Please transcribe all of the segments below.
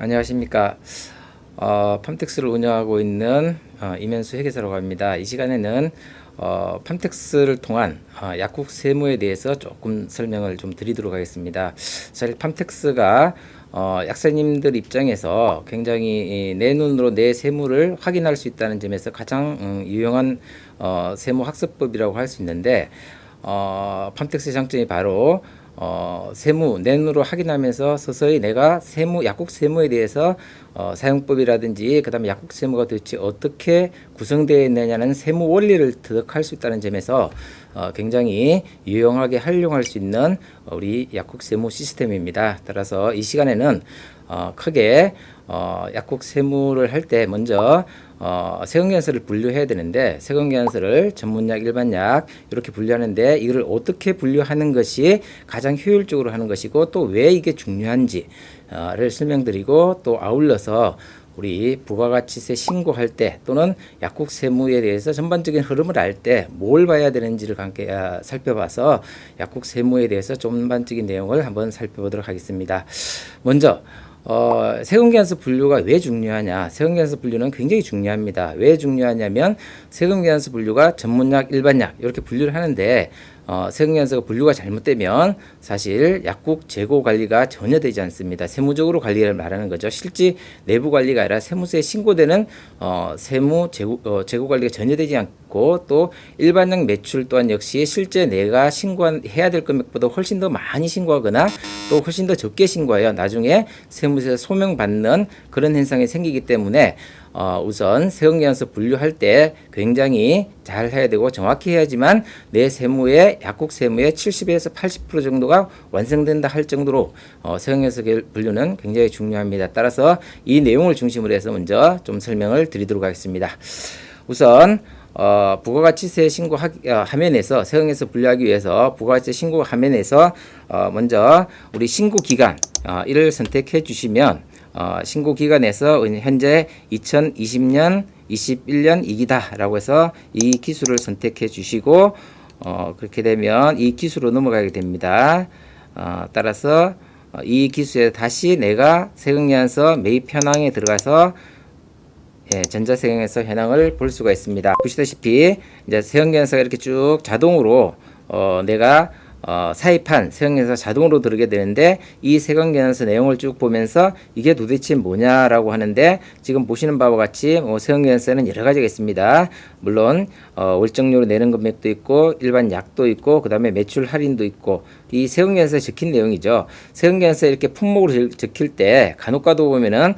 안녕하십니까. 팜텍스를 운영하고 있는 이면수 회계사라고 합니다. 이 시간에는 팜텍스를 통한 약국 세무에 대해서 조금 설명을 좀 드리도록 하겠습니다. 사실 팜텍스가 약사님들 입장에서 굉장히 내 눈으로 내 세무를 확인할 수 있다는 점에서 가장 유용한 세무 학습법이라고 할 수 있는데, 팜텍스의 장점이 바로 세무 내 눈으로 확인하면서 서서히 내가 세무 약국 세무에 대해서 사용법이라든지 그다음에 약국 세무가 도대체 어떻게 구성되어 있느냐는 세무 원리를 터득할 수 있다는 점에서 굉장히 유용하게 활용할 수 있는 우리 약국 세무 시스템입니다. 따라서 이 시간에는 크게 약국 세무를 할 때 먼저 세금계산서를 분류해야 되는데, 세금계산서를 전문약, 일반약 이렇게 분류하는데, 이걸 어떻게 분류하는 것이 가장 효율적으로 하는 것이고 또 왜 이게 중요한지를 설명드리고, 또 아울러서 우리 부가가치세 신고할 때 또는 약국 세무에 대해서 전반적인 흐름을 알 때 뭘 봐야 되는지를 함께 살펴봐서 약국 세무에 대해서 전반적인 내용을 한번 살펴보도록 하겠습니다. 먼저 세금계산서 분류가 왜 중요하냐? 세금계산서 분류는 굉장히 중요합니다. 왜 중요하냐면 세금계산서 분류가 전문약, 일반약 이렇게 분류를 하는데, 세금계산서가 분류가 잘못되면 사실 약국 재고 관리가 전혀 되지 않습니다. 세무적으로 관리를 말하는 거죠. 실제 내부 관리가 아니라 세무서에 신고되는 세무 재고 관리가 전혀 되지 않고, 또 일반약 매출 또한 역시 실제 내가 신고해야 될 금액보다 훨씬 더 많이 신고하거나 또 훨씬 더 적게 신고해요. 나중에 세무서에서 소명받는 그런 현상이 생기기 때문에 우선 세금계산서 분류할 때 굉장히 잘 해야 되고 정확히 해야지만 내 세무의 약국 세무의 70에서 80% 정도가 완성된다 할 정도로 세금계산서 분류는 굉장히 중요합니다. 따라서 이 내용을 중심으로 해서 먼저 좀 설명을 드리도록 하겠습니다. 우선 부가가치세 신고 화면에서 세금계산서 분류하기 위해서 부가가치세 신고 화면에서 먼저 우리 신고 기간 이를 선택해 주시면 신고 기간에서 현재 2020년 21년 이기다라고 해서 이 기수를 선택해 주시고, 그렇게 되면 이 기수로 넘어가게 됩니다. 따라서 이 기수에 다시 내가 세금계산서 매입 현황에 들어가서 전자세금계산서 현황을 볼 수가 있습니다. 보시다시피 이제 세금계산서가 이렇게 쭉 자동으로 내가 사입한 세금계산서 자동으로 들어오게 되는데, 이 세금계산서 내용을 쭉 보면서 이게 도대체 뭐냐라고 하는데, 지금 보시는 바와 같이 세금계산서는 여러 가지가 있습니다. 물론 월정료로 내는 금액도 있고 일반 약도 있고 그다음에 매출 할인도 있고, 이 세금계산서에 적힌 내용이죠. 세금계산서에 이렇게 품목으로 적힐 때 간혹가다 보면은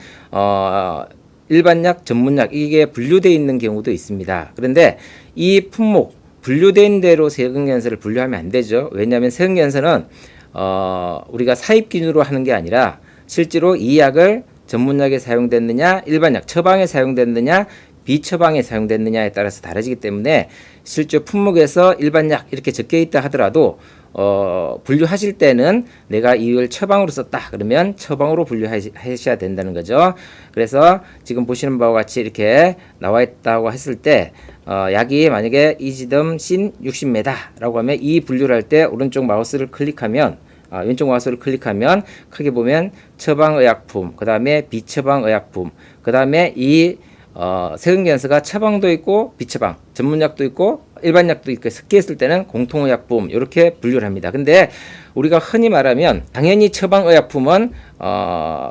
일반약, 전문약 이게 분류되어 있는 경우도 있습니다. 그런데 이 품목 분류된 대로 세금계산서를 분류하면 안 되죠. 왜냐하면 세금계산서는 우리가 사입 기준으로 하는 게 아니라 실제로 이 약을 전문약에 사용됐느냐, 일반약 처방에 사용됐느냐, 비처방에 사용됐느냐에 따라서 다르기 때문에 실제 품목에서 일반약 이렇게 적혀 있다 하더라도 분류하실 때는 내가 이걸 처방으로 썼다 그러면 처방으로 분류하셔야 된다는 거죠. 그래서 지금 보시는 바와 같이 이렇게 나와 있다고 했을 때 약이 만약에 이지덤신 60m 라고 하면 이 분류를 할 때 오른쪽 마우스를 클릭하면 왼쪽 마우스를 클릭하면 크게 보면 처방의약품, 그 다음에 비처방의약품, 그 다음에 이 세금계산서가 처방도 있고 비처방, 전문약도 있고 일반약도 있고 섞여 있을 때는 공통의약품 이렇게 분류를 합니다. 근데 우리가 흔히 말하면 당연히 처방의약품은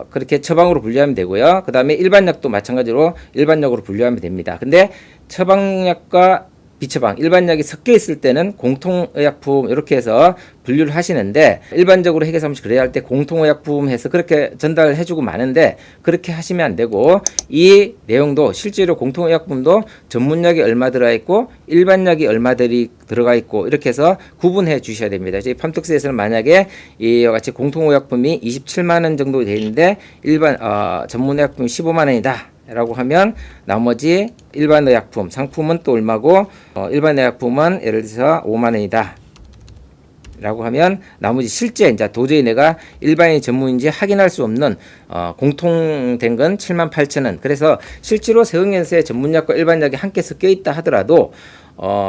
그렇게 처방으로 분류하면 되고요. 그 다음에 일반약도 마찬가지로 일반약으로 분류하면 됩니다. 근데 처방약과 비처방, 일반약이 섞여 있을 때는 공통의약품 이렇게 해서 분류를 하시는데, 일반적으로 회계사무실 그래야 할 때 공통의약품 해서 그렇게 전달을 해주고 마는데 그렇게 하시면 안 되고, 이 내용도 실제로 공통의약품도 전문약이 얼마 들어있고 일반약이 얼마 들어가 있고 이렇게 해서 구분해 주셔야 됩니다. 저희 팜텍스에서는 만약에 이와 같이 공통의약품이 27만 원 정도 되어 있는데 일반 전문의약품이 15만 원이다 라고 하면 나머지 일반 의약품 상품은 또 얼마고 일반 의약품은 예를 들어서 5만 원이다 라고 하면 나머지 실제 이제 도저히 내가 일반인 전문인지 확인할 수 없는 공통된 건 78,000원. 그래서 실제로 세금계산서에 전문약과 일반약이 함께 섞여 있다 하더라도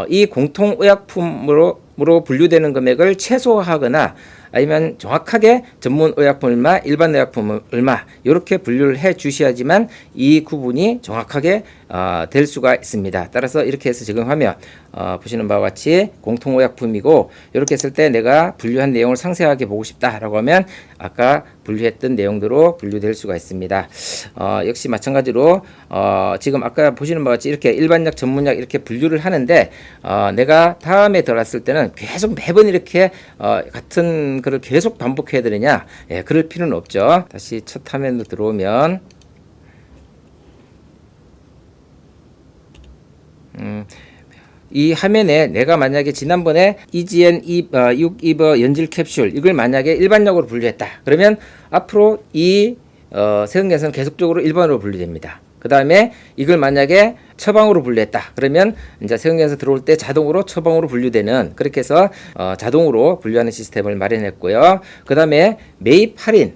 이 공통의약품으로 분류되는 금액을 최소화하거나 아니면 정확하게 전문 의약품 얼마, 일반 의약품 얼마 이렇게 분류를 해 주셔야지만 이 구분이 정확하게 될 수가 있습니다. 따라서 이렇게 해서 적용하면 보시는 바와 같이 공통의약품이고 이렇게 했을 때 내가 분류한 내용을 상세하게 보고 싶다라고 하면 아까 분류했던 내용대로 분류될 수가 있습니다. 역시 마찬가지로 지금 아까 보시는 바와 같이 이렇게 일반약, 전문약 이렇게 분류를 하는데 내가 다음에 들어갔을 때는 계속 매번 이렇게 같은 글을 계속 반복해야 되느냐? 예, 그럴 필요는 없죠. 다시 첫 화면으로 들어오면 이 화면에 내가 만약에 지난번에 EGN 6이버 연질 캡슐 이걸 만약에 일반약으로 분류했다. 그러면 앞으로 이 세응에서는 계속적으로 일반으로 분류됩니다. 그 다음에 이걸 만약에 처방으로 분류했다. 그러면 이제 세응에서 들어올 때 자동으로 처방으로 분류되는 그렇게 해서 자동으로 분류하는 시스템을 마련했고요. 그 다음에 매입 할인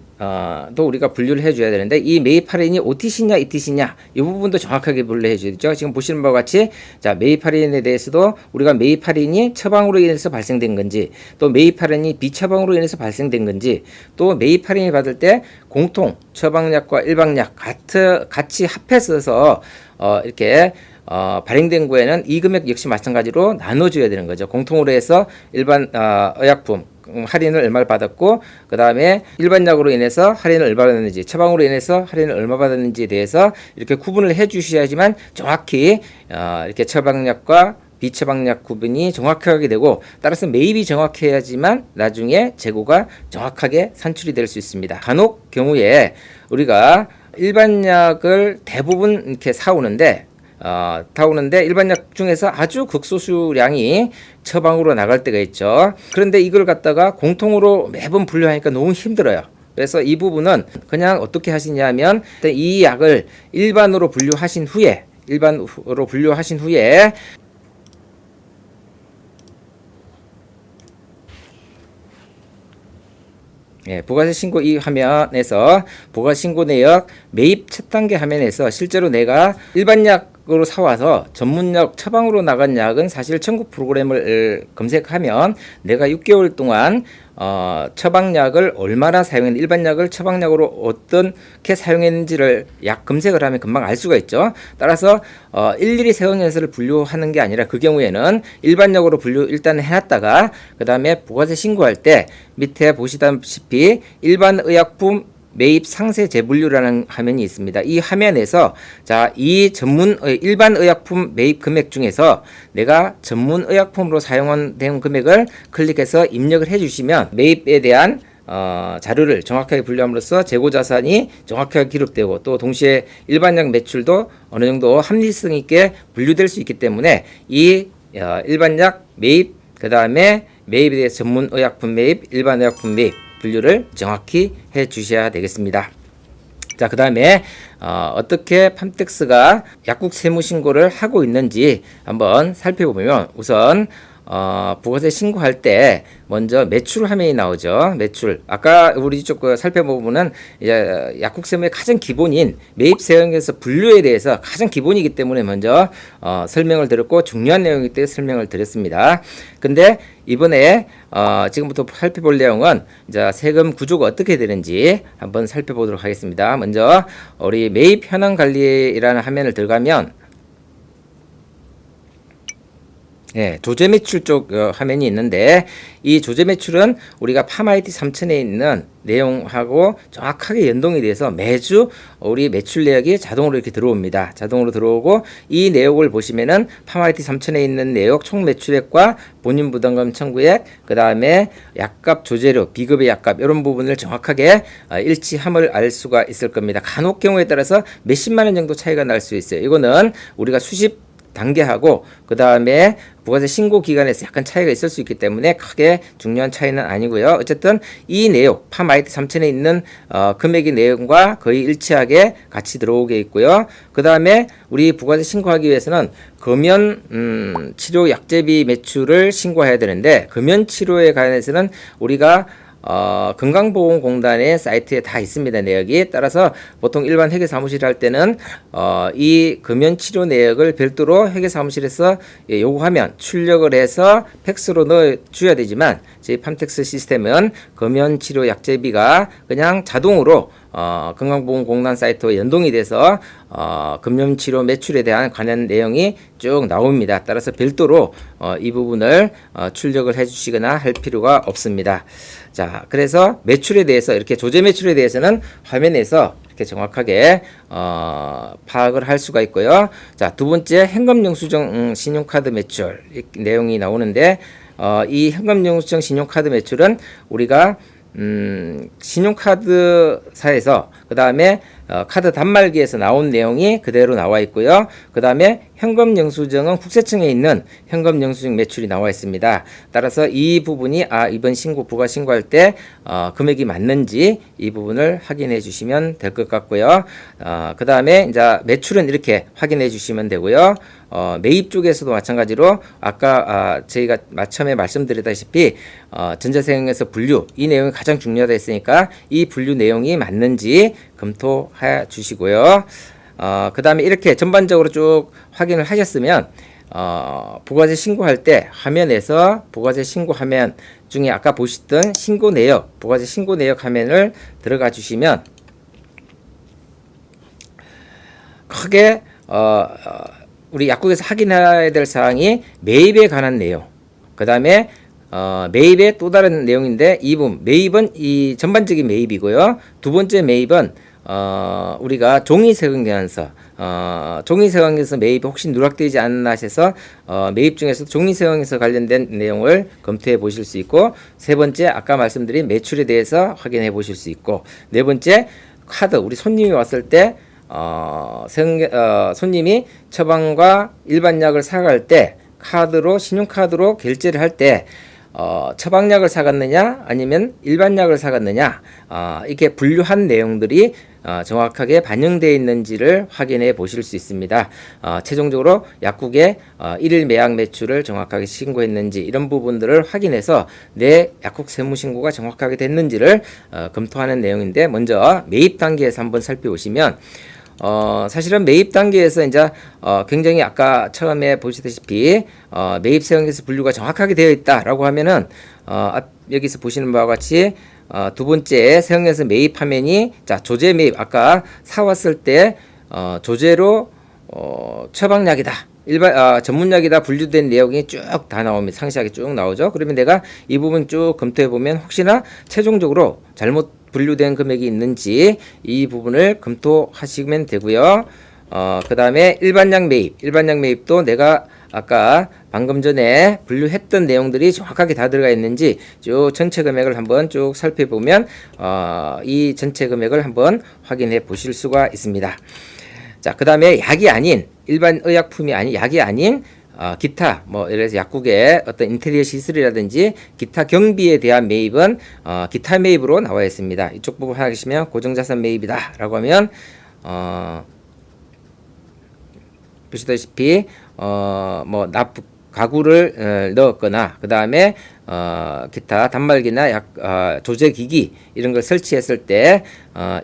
또 우리가 분류를 해줘야 되는데 이 매입 할인이 OTC냐 ETC냐 이 부분도 정확하게 분류해 줘야죠. 지금 보시는 바와 같이 자 매입 할인에 대해서도 우리가 매입 할인이 처방으로 인해서 발생된 건지 또 매입 할인이 비처방으로 인해서 발생된 건지 또 매입 할인이 받을 때 공통 처방약과 일반약 같이 합해서 이렇게 발행된 거에는 이 금액 역시 마찬가지로 나눠줘야 되는 거죠. 공통으로 해서 일반 의약품 할인을 얼마를 받았고 그 다음에 일반약으로 인해서 할인을 얼마 받았는지 처방으로 인해서 할인을 얼마 받았는지에 대해서 이렇게 구분을 해 주셔야지만 정확히 이렇게 처방약과 비처방약 구분이 정확하게 되고 따라서 매입이 정확해야지만 나중에 재고가 정확하게 산출이 될 수 있습니다. 간혹 경우에 우리가 일반약을 대부분 이렇게 사오는데 일반약 중에서 아주 극소수량이 처방으로 나갈 때가 있죠. 그런데 이걸 갖다가 공통으로 매번 분류하니까 너무 힘들어요. 그래서 이 부분은 그냥 어떻게 하시냐면 이 약을 일반으로 분류하신 후에 예, 부가세 신고 이 화면에서 부가세 신고 내역 매입 첫 단계 화면에서 실제로 내가 일반약으로 사와서 전문약 처방으로 나간 약은 사실 청구 프로그램을 검색하면 내가 6개월 동안 처방약을 얼마나 사용했는지 일반약을 처방약으로 어떻게 사용했는지를 약 검색을 하면 금방 알 수가 있죠. 따라서 일일이 세원연설을 분류하는 게 아니라 그 경우에는 일반약으로 분류 일단 해놨다가 그 다음에 부가세 신고할 때 밑에 보시다시피 일반 의약품 매입 상세 재분류라는 화면이 있습니다. 이 화면에서 자, 이 일반 의약품 매입 금액 중에서 내가 전문 의약품으로 사용한 금액을 클릭해서 입력을 해주시면 매입에 대한 자료를 정확하게 분류함으로써 재고 자산이 정확하게 기록되고 또 동시에 일반약 매출도 어느 정도 합리성 있게 분류될 수 있기 때문에 이 일반약 매입 그 다음에 매입에 대해 전문 의약품 매입, 일반 의약품 매입 분류를 정확히 해 주셔야 되겠습니다. 자, 그 다음에 어떻게 팜텍스가 약국 세무 신고를 하고 있는지 한번 살펴보면 우선 부가세 신고할 때 먼저 매출 화면이 나오죠. 매출. 아까 우리 쪽 살펴보면은 이제 약국 세무의 가장 기본인 매입 세액에서 분류에 대해서 가장 기본이기 때문에 먼저 설명을 드렸고 중요한 내용이기 때문에 설명을 드렸습니다. 근데 이번에 지금부터 살펴볼 내용은 이제 세금 구조가 어떻게 되는지 한번 살펴보도록 하겠습니다. 먼저 우리 매입 현황 관리라는 화면을 들어가면 예, 조제 매출 쪽 화면이 있는데 이 조제 매출은 우리가 팜IT 3000에 있는 내용하고 정확하게 연동이 돼서 매주 우리 매출 내역이 자동으로 이렇게 들어옵니다. 자동으로 들어오고 이 내역을 보시면은 팜IT 3000에 있는 내역 총 매출액과 본인 부담금 청구액 그 다음에 약값 조제료 비급의 약값 이런 부분을 정확하게 일치함을 알 수가 있을 겁니다. 간혹 경우에 따라서 몇십만 원 정도 차이가 날 수 있어요. 이거는 우리가 수십 단계하고 그 다음에 부가세 신고 기간에서 약간 차이가 있을 수 있기 때문에 크게 중요한 차이는 아니고요. 어쨌든 이 내용 팜IT 3000에 있는 금액의 내용과 거의 일치하게 같이 들어오게 있고요. 그 다음에 우리 부가세 신고하기 위해서는 금연 치료 약제비 매출을 신고해야 되는데 금연 치료에 관해서는 우리가 건강보험공단의 사이트에 다 있습니다. 내역이. 따라서 보통 일반 회계사무실 할 때는 이 금연치료 내역을 별도로 회계사무실에서 요구하면 출력을 해서 팩스로 넣어줘야 되지만 저희 팜텍스 시스템은 금연치료 약제비가 그냥 자동으로 건강보험공단 사이트와 연동이 돼서 금연치료 매출에 대한 관련 내용이 쭉 나옵니다. 따라서 별도로 이 부분을 출력을 해주시거나 할 필요가 없습니다. 자, 그래서 매출에 대해서 이렇게 조제 매출에 대해서는 화면에서 이렇게 정확하게 파악을 할 수가 있고요. 자, 두 번째 현금영수증 신용카드 매출 내용이 나오는데 이 현금영수증 신용카드 매출은 우리가 신용카드사에서 그 다음에 카드 단말기에서 나온 내용이 그대로 나와 있고요. 그 다음에 현금영수증은 국세청에 있는 현금영수증 매출이 나와 있습니다. 따라서 이 부분이 이번 신고 부가 신고할 때 금액이 맞는지 이 부분을 확인해 주시면 될 것 같고요. 그 다음에 이제 매출은 이렇게 확인해 주시면 되고요. 매입 쪽에서도 마찬가지로 아까 저희가 처음에 말씀드렸다시피 전자세액에서 분류 이 내용이 가장 중요하다 했으니까 이 분류 내용이 맞는지 검토해 주시고요. 그 다음에 이렇게 전반적으로 쭉 확인을 하셨으면 부가세 신고할 때 화면에서 부가세 신고 화면 중에 아까 보셨던 신고 내역 부가세 신고 내역 화면을 들어가 주시면 크게 우리 약국에서 확인해야 될 사항이 매입에 관한 내용, 그 다음에 매입의 또 다른 내용인데 매입은 이 전반적인 매입이고요. 두 번째 매입은 우리가 종이세금계산서 종이세금계산서 매입이 혹시 누락되지 않나 하셔서 매입 중에서 종이세금계산서 관련된 내용을 검토해 보실 수 있고, 세 번째 아까 말씀드린 매출에 대해서 확인해 보실 수 있고, 네 번째 카드 우리 손님이 왔을 때 손님이 처방과 일반 약을 사갈 때 카드로 신용카드로 결제를 할 때 처방약을 사갔느냐 아니면 일반 약을 사갔느냐 이렇게 분류한 내용들이 정확하게 반영되어 있는지를 확인해 보실 수 있습니다. 최종적으로 약국의 일일 매약 매출을 정확하게 신고했는지 이런 부분들을 확인해서 내 약국 세무 신고가 정확하게 됐는지를 검토하는 내용인데, 먼저 매입 단계에서 한번 살펴보시면 사실은 매입 단계에서 이제 굉장히 아까 처음에 보시다시피 매입 세액에서 분류가 정확하게 되어 있다라고 하면은 여기서 보시는 바와 같이 두 번째 세액에서 매입 화면이 조제 매입 아까 사왔을 때 조제로 처방약이다 일반 전문약이다 분류된 내용이 쭉 다 나옵니다. 상세하게 쭉 나오죠. 그러면 내가 이 부분 쭉 검토해 보면 혹시나 최종적으로 잘못 분류된 금액이 있는지 이 부분을 검토하시면 되고요. 그 다음에 일반약 매입도 내가 아까 방금 전에 분류했던 내용들이 정확하게 다 들어가 있는지 쭉 전체 금액을 한번 쭉 살펴보면 이 전체 금액을 한번 확인해 보실 수가 있습니다. 자, 그 다음에 약이 아닌 일반 의약품이 아닌 약이 아닌 기타 예를 들어서 약국의 어떤 인테리어 시설이라든지 기타 경비에 대한 매입은 기타 매입으로 나와 있습니다. 이쪽 부분 하시면 고정자산 매입이다 라고 하면 보시다시피 가구를 넣었거나 그 다음에 기타 단말기나 조제기기 이런 걸 설치했을 때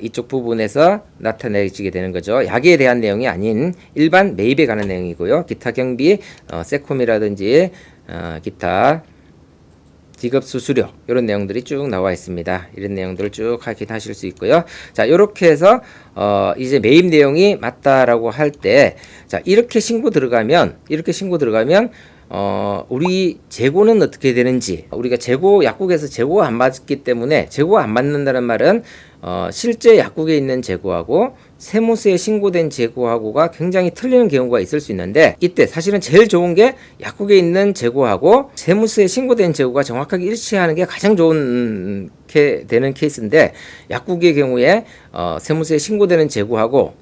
이쪽 부분에서 나타내지게 되는 거죠. 약에 대한 내용이 아닌 일반 매입에 관한 내용이고요. 기타 경비, 세콤이라든지 기타 지급 수수료 이런 내용들이 쭉 나와 있습니다. 이런 내용들을 쭉 확인하실 수 있고요. 자, 이렇게 해서 이제 매입 내용이 맞다라고 할 때 이렇게 신고 들어가면 우리 재고는 어떻게 되는지, 우리가 약국에서 재고가 안 맞기 때문에 재고가 안 맞는다는 말은 실제 약국에 있는 재고하고 세무서에 신고된 재고하고가 굉장히 틀리는 경우가 있을 수 있는데, 이때 사실은 제일 좋은 게 약국에 있는 재고하고 세무서에 신고된 재고가 정확하게 일치하는 게 가장 좋은 되는 케이스인데, 약국의 경우에 세무서에 신고되는 재고하고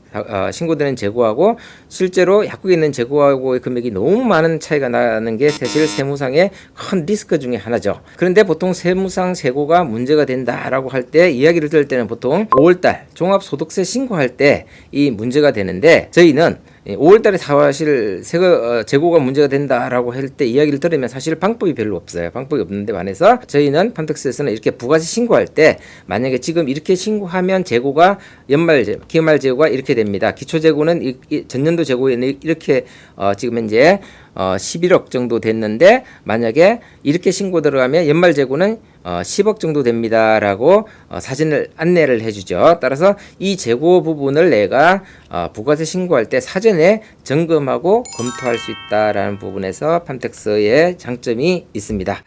실제로 약국에 있는 재고하고의 금액이 너무 많은 차이가 나는 게 사실 세무상의 큰 리스크 중에 하나죠. 그런데 보통 세무상 재고가 문제가 된다라고 할 때 이야기를 들을 때는 보통 5월달 종합소득세 신고할 때 이 문제가 되는데, 저희는 5월 달에 사실 재고가 문제가 된다라고 할 때 이야기를 들으면 사실 방법이 별로 없어요. 방법이 없는데 반해서 저희는 판택스에서는 이렇게 부가세 신고할 때 만약에 지금 이렇게 신고하면 재고가 기말 재고가 이렇게 됩니다. 기초 재고는 전년도 재고에는 이렇게 지금 현재 11억 정도 됐는데 만약에 이렇게 신고 들어가면 연말 재고는 10억 정도 됩니다라고 사진을 안내를 해주죠. 따라서 이 재고 부분을 내가 부가세 신고할 때 사전에 점검하고 검토할 수 있다라는 부분에서 판택스의 장점이 있습니다.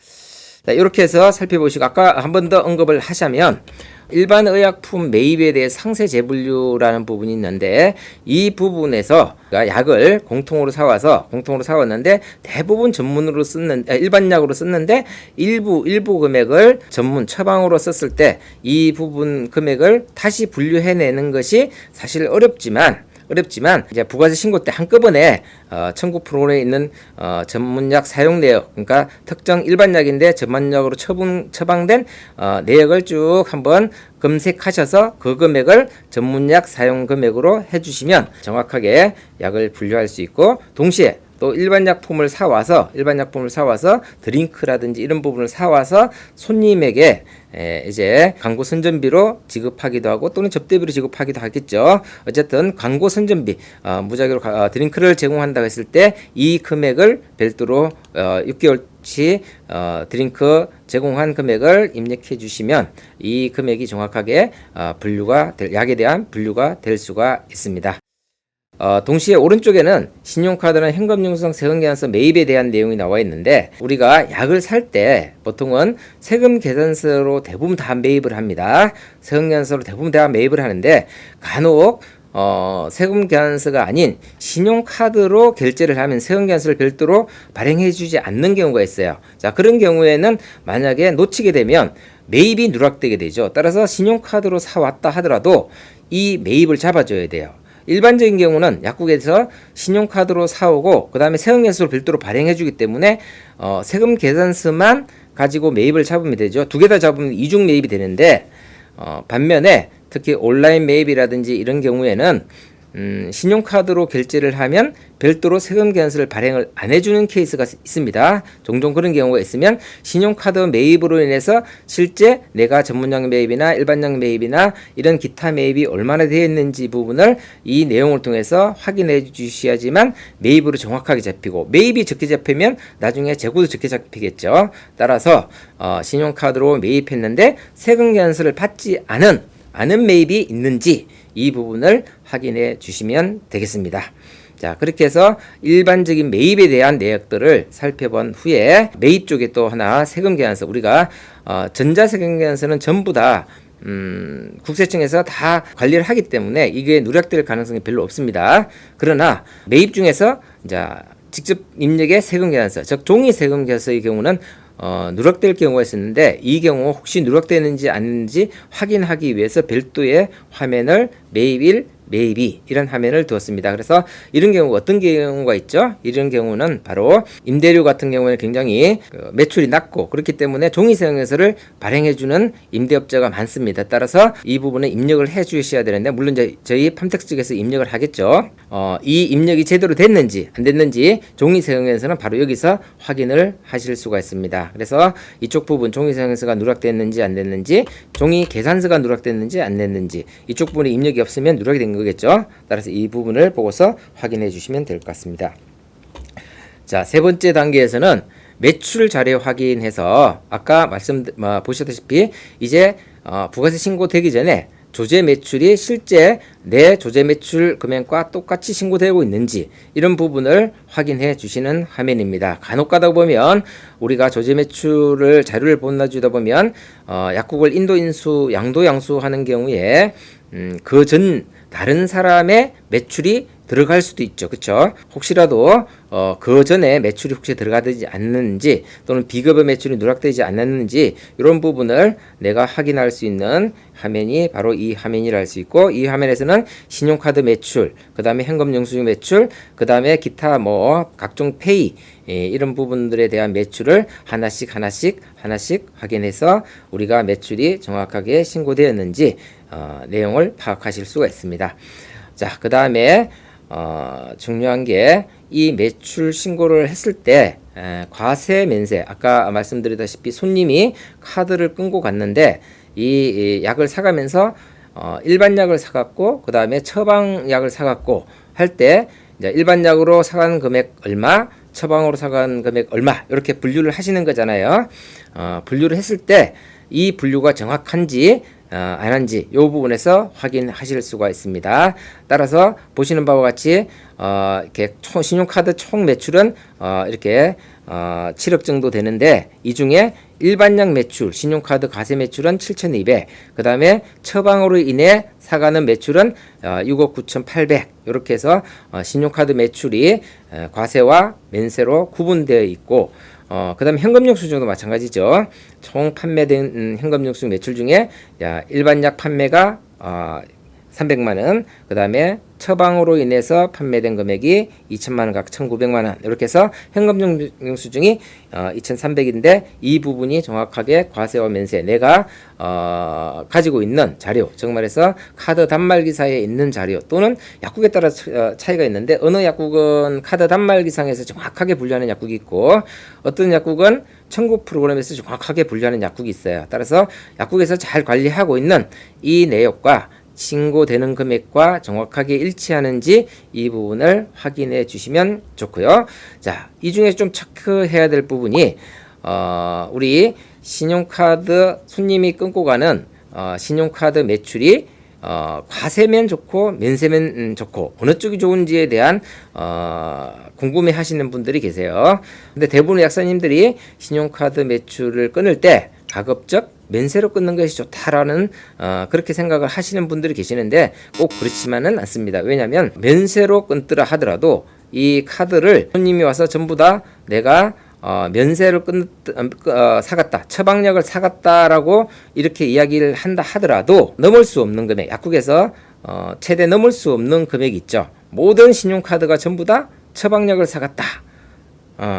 자, 이렇게 해서 살펴보시고 아까 한 번 더 언급을 하자면 일반 의약품 매입에 대해 상세 재분류라는 부분이 있는데 이 부분에서 약을 공통으로 사왔는데 대부분 전문으로 일반 약으로 썼는데 일부 금액을 전문 처방으로 썼을 때 이 부분 금액을 다시 분류해내는 것이 사실 어렵지만 이제 부가세 신고 때 한꺼번에 청구 프로그램에 있는 전문약 사용 내역, 그러니까 특정 일반약인데 전문약으로 처방된 내역을 쭉 한번 검색하셔서 그 금액을 전문약 사용 금액으로 해주시면 정확하게 약을 분류할 수 있고, 동시에 또 일반 약품을 사와서 드링크라든지 이런 부분을 사와서 손님에게 이제 광고 선전비로 지급하기도 하고 또는 접대비로 지급하기도 하겠죠. 어쨌든 광고 선전비 무작위로 드링크를 제공한다고 했을 때 이 금액을 별도로 6개월치 드링크 제공한 금액을 입력해 주시면 이 금액이 정확하게 약에 대한 분류가 될 수가 있습니다. 동시에 오른쪽에는 신용카드나 현금융수상 세금계산서 매입에 대한 내용이 나와 있는데, 우리가 약을 살 때 보통은 세금계산서로 대부분 다 매입을 합니다. 세금계산서로 대부분 다 매입을 하는데 간혹 세금계산서가 아닌 신용카드로 결제를 하면 세금계산서를 별도로 발행해 주지 않는 경우가 있어요. 자, 그런 경우에는 만약에 놓치게 되면 매입이 누락되게 되죠. 따라서 신용카드로 사왔다 하더라도 이 매입을 잡아줘야 돼요. 일반적인 경우는 약국에서 신용카드로 사오고 그 다음에 세금계산서를 별도로 발행해 주기 때문에 세금계산서만 가지고 매입을 잡으면 되죠. 두 개 다 잡으면 이중 매입이 되는데, 반면에 특히 온라인 매입이라든지 이런 경우에는 신용카드로 결제를 하면 별도로 세금계산서를 발행을 안 해주는 케이스가 있습니다. 종종 그런 경우가 있으면 신용카드 매입으로 인해서 실제 내가 전문약 매입이나 일반약 매입이나 이런 기타 매입이 얼마나 되어 있는지 부분을 이 내용을 통해서 확인해 주셔야지만 매입으로 정확하게 잡히고, 매입이 적게 잡히면 나중에 재고도 적게 잡히겠죠. 따라서 신용카드로 매입했는데 세금계산서를 받지 않은 매입이 있는지 이 부분을 확인해 주시면 되겠습니다. 자, 그렇게 해서 일반적인 매입에 대한 내역들을 살펴본 후에 매입 쪽에 또 하나 세금계산서, 우리가 전자세금계산서는 전부 다 국세청에서 다 관리를 하기 때문에 이게 누락될 가능성이 별로 없습니다. 그러나 매입 중에서 이제 직접 입력의 세금계산서, 즉 종이 세금계산서의 경우는 누락될 경우가 있었는데, 이 경우 혹시 누락되는지 아닌지 확인하기 위해서 별도의 화면을 매입일, 매입이 이런 화면을 두었습니다. 그래서 이런 경우가 어떤 경우가 있죠? 이런 경우는 바로 임대료 같은 경우는 굉장히 매출이 낮고 그렇기 때문에 종이세금계산서를 발행해주는 임대업자가 많습니다. 따라서 이 부분에 입력을 해주셔야 되는데, 물론 저희 팜텍스 측에서 입력을 하겠죠. 이 입력이 제대로 됐는지 안 됐는지 종이세금계산서는 바로 여기서 확인을 하실 수가 있습니다. 그래서 이쪽 부분 종이세금계산서가 누락됐는지 안 됐는지, 종이계산서가 누락됐는지 안 됐는지, 이쪽 부분에 입력이 없으면 누락이 된 거겠죠. 따라서 이 부분을 보고서 확인해 주시면 될 것 같습니다. 자, 세 번째 단계에서는 매출 자료 확인해서 아까 보셨다시피 이제 부가세 신고되기 전에 조제 매출이 실제 내 조제 매출 금액과 똑같이 신고되고 있는지 이런 부분을 확인해 주시는 화면입니다. 간혹 가다 보면 우리가 조제 매출을 자료를 보내주다 보면 약국을 인도 양도 양수하는 경우에 그 전 다른 사람의 매출이 들어갈 수도 있죠. 그렇죠? 혹시라도 그 전에 매출이 혹시 들어가지 않는지 또는 비급여 매출이 누락되지 않았는지 이런 부분을 내가 확인할 수 있는 화면이 바로 이 화면이라 할 수 있고, 이 화면에서는 신용카드 매출, 그 다음에 현금 영수증 매출, 그 다음에 기타 각종 페이 이런 부분들에 대한 매출을 하나씩 확인해서 우리가 매출이 정확하게 신고되었는지 내용을 파악하실 수가 있습니다. 자, 그 다음에 중요한 게 이 매출 신고를 했을 때 과세 면세, 아까 말씀드리다시피 손님이 카드를 끊고 갔는데 이 약을 사가면서 일반 약을 사갔고 그 다음에 처방 약을 사갔고 할 때 이제 일반 약으로 사간 금액 얼마, 처방으로 사간 금액 얼마 이렇게 분류를 하시는 거잖아요. 분류를 했을 때 이 분류가 정확한지 안 한지 이 부분에서 확인하실 수가 있습니다. 따라서 보시는 바와 같이 이렇게 신용카드 총 매출은 이렇게 7억 정도 되는데 이 중에 일반약 매출, 신용카드 과세 매출은 7,200, 그 다음에 처방으로 인해 사가는 매출은 6억 9,800 이렇게 해서 신용카드 매출이 과세와 면세로 구분되어 있고 그 다음에 현금영수증도 마찬가지죠. 총 판매된 현금영수증 매출 중에 일반약 판매가 300만원, 그 다음에 처방으로 인해서 판매된 금액이 2천만원 각 1,900만원 이렇게 해서 현금영수증이 2,300인데 이 부분이 정확하게 과세와 면세 내가 가지고 있는 자료, 즉 말해서 카드 단말기사에 있는 자료 또는 약국에 따라 차이가 있는데 어느 약국은 카드 단말기상에서 정확하게 분류하는 약국이 있고 어떤 약국은 청구 프로그램에서 정확하게 분류하는 약국이 있어요. 따라서 약국에서 잘 관리하고 있는 이 내역과 신고되는 금액과 정확하게 일치하는지 이 부분을 확인해 주시면 좋고요. 자, 이 중에 좀 체크해야 될 부분이 우리 신용카드 손님이 끊고 가는 신용카드 매출이 과세면 좋고 면세면 좋고 어느 쪽이 좋은지에 대한 궁금해 하시는 분들이 계세요. 근데 대부분의 약사님들이 신용카드 매출을 끊을 때 가급적 면세로 끊는 것이 좋다라는 그렇게 생각을 하시는 분들이 계시는데 꼭 그렇지만은 않습니다. 왜냐하면 면세로 끊더라 하더라도 이 카드를 손님이 와서 전부 다 내가 면세로 사갔다, 처방약을 사갔다라고 이렇게 이야기를 한다 하더라도 넘을 수 없는 금액, 약국에서 최대 넘을 수 없는 금액이 있죠. 모든 신용카드가 전부 다 처방약을 사갔다.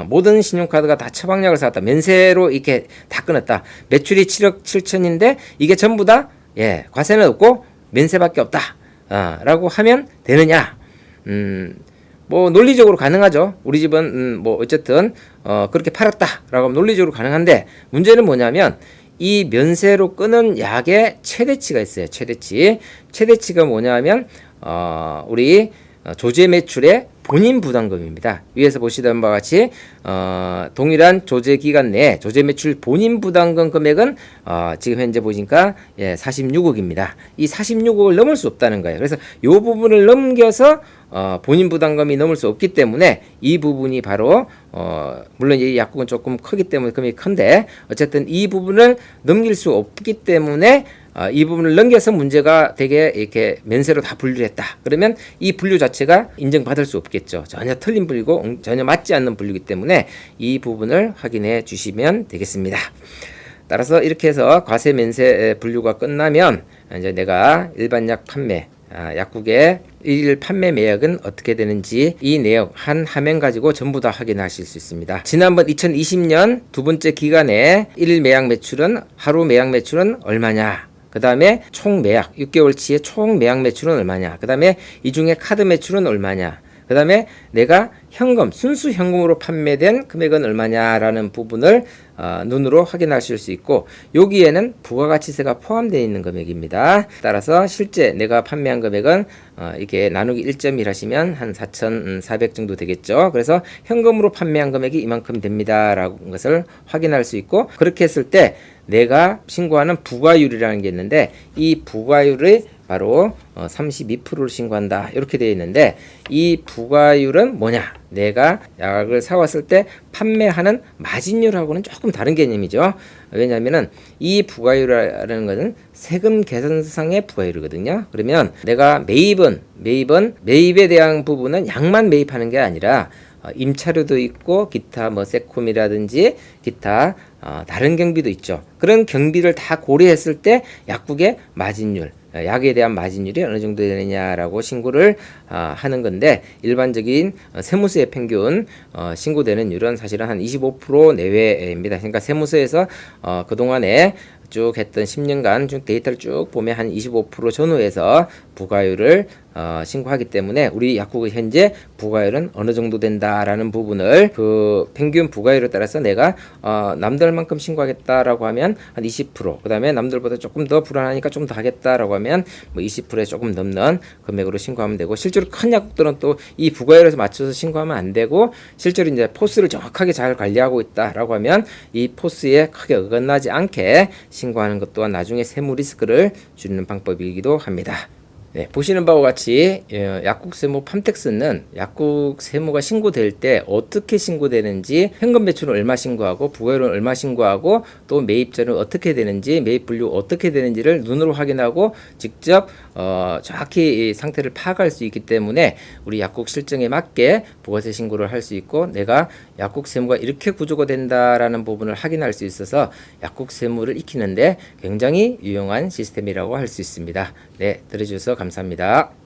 모든 신용카드가 다 처방약을 사갔다. 면세로 이렇게 다 끊었다. 매출이 7억 7천인데 이게 전부 다 과세는 없고 면세밖에 없다. 라고 하면 되느냐? 뭐 논리적으로 가능하죠. 우리 집은 뭐 어쨌든 그렇게 팔았다라고 하면 논리적으로 가능한데 문제는 뭐냐면 이 면세로 끊은 약의 최대치가 있어요. 최대치가 뭐냐면 우리 조제 매출의 본인 부담금입니다. 위에서 보시던 바와 같이 동일한 조제 기간 내에 조제 매출 본인 부담금 금액은 지금 현재 보니까 46억입니다. 이 46억을 넘을 수 없다는 거예요. 그래서 이 부분을 넘겨서 본인 부담금이 넘을 수 없기 때문에 이 부분이 바로 물론 이 약국은 조금 크기 때문에 금액이 큰데 어쨌든 이 부분을 넘길 수 없기 때문에 이 부분을 넘겨서 문제가 되게 이렇게 면세로 다 분류를 했다. 그러면 이 분류 자체가 인정받을 수 없겠죠. 전혀 틀린 분류고 전혀 맞지 않는 분류이기 때문에 이 부분을 확인해 주시면 되겠습니다. 따라서 이렇게 해서 과세 면세 분류가 끝나면 이제 내가 일반약 판매 약국의 일일 판매 매약은 어떻게 되는지 이 내역 한 화면 가지고 전부 다 확인하실 수 있습니다. 지난번 2020년 두 번째 기간에 일일 매약 매출은 하루 매약 매출은 얼마냐? 그 다음에 총 매약 6개월치의 총 매약 매출은 얼마냐? 그 다음에 이 중에 카드 매출은 얼마냐? 그 다음에 내가 현금, 순수 현금으로 판매된 금액은 얼마냐라는 부분을 눈으로 확인하실 수 있고 여기에는 부가가치세가 포함되어 있는 금액입니다. 따라서 실제 내가 판매한 금액은 이게 나누기 1.1 하시면 한 4,400 정도 되겠죠. 그래서 현금으로 판매한 금액이 이만큼 됩니다. 라는 것을 확인할 수 있고 그렇게 했을 때 내가 신고하는 부과율이라는 게 있는데 이 부과율이 바로 32%를 신고한다 이렇게 되어 있는데 이 부과율은 뭐냐? 내가 약을 사왔을 때 판매하는 마진율하고는 조금 다른 개념이죠. 왜냐하면은 이 부과율이라는 것은 세금 계산상의 부과율이거든요. 그러면 내가 매입에 대한 부분은 약만 매입하는 게 아니라 임차료도 있고 기타 뭐 세콤이라든지 기타 다른 경비도 있죠. 그런 경비를 다 고려했을 때 약국의 마진율, 약에 대한 마진율이 어느 정도 되느냐라고 신고를 하는 건데 일반적인 세무서의 평균 신고되는 율은 사실은 한 25% 내외입니다. 그러니까 세무서에서 그동안에 쭉 했던 10년간 쭉 데이터를 쭉 보면 한 25% 전후에서 부가율을 신고하기 때문에 우리 약국의 현재 부가율은 어느 정도 된다라는 부분을 그 평균 부가율에 따라서 내가 남들만큼 신고하겠다라고 하면 한 20%, 그다음에 남들보다 조금 더 불안하니까 좀 더 하겠다라고 하면 뭐 20%에 조금 넘는 금액으로 신고하면 되고, 실제로 큰 약국들은 또 이 부가율에서 맞춰서 신고하면 안 되고, 실제로 이제 포스를 정확하게 잘 관리하고 있다라고 하면 이 포스에 크게 어긋나지 않게 신고하는 것 또한 나중에 세무 리스크를 줄이는 방법이기도 합니다. 네, 보시는 바와 같이 약국 세무 팜텍스는 약국 세무가 신고될 때 어떻게 신고되는지, 현금 매출은 얼마 신고하고 부가율은 얼마 신고하고 또 매입자는 어떻게 되는지, 매입 분류 어떻게 되는지를 눈으로 확인하고 직접 정확히 이 상태를 파악할 수 있기 때문에 우리 약국 실정에 맞게 부가세 신고를 할 수 있고, 내가 약국 세무가 이렇게 구조가 된다라는 부분을 확인할 수 있어서 약국 세무를 익히는데 굉장히 유용한 시스템이라고 할 수 있습니다. 네, 들어주셔서 감사합니다.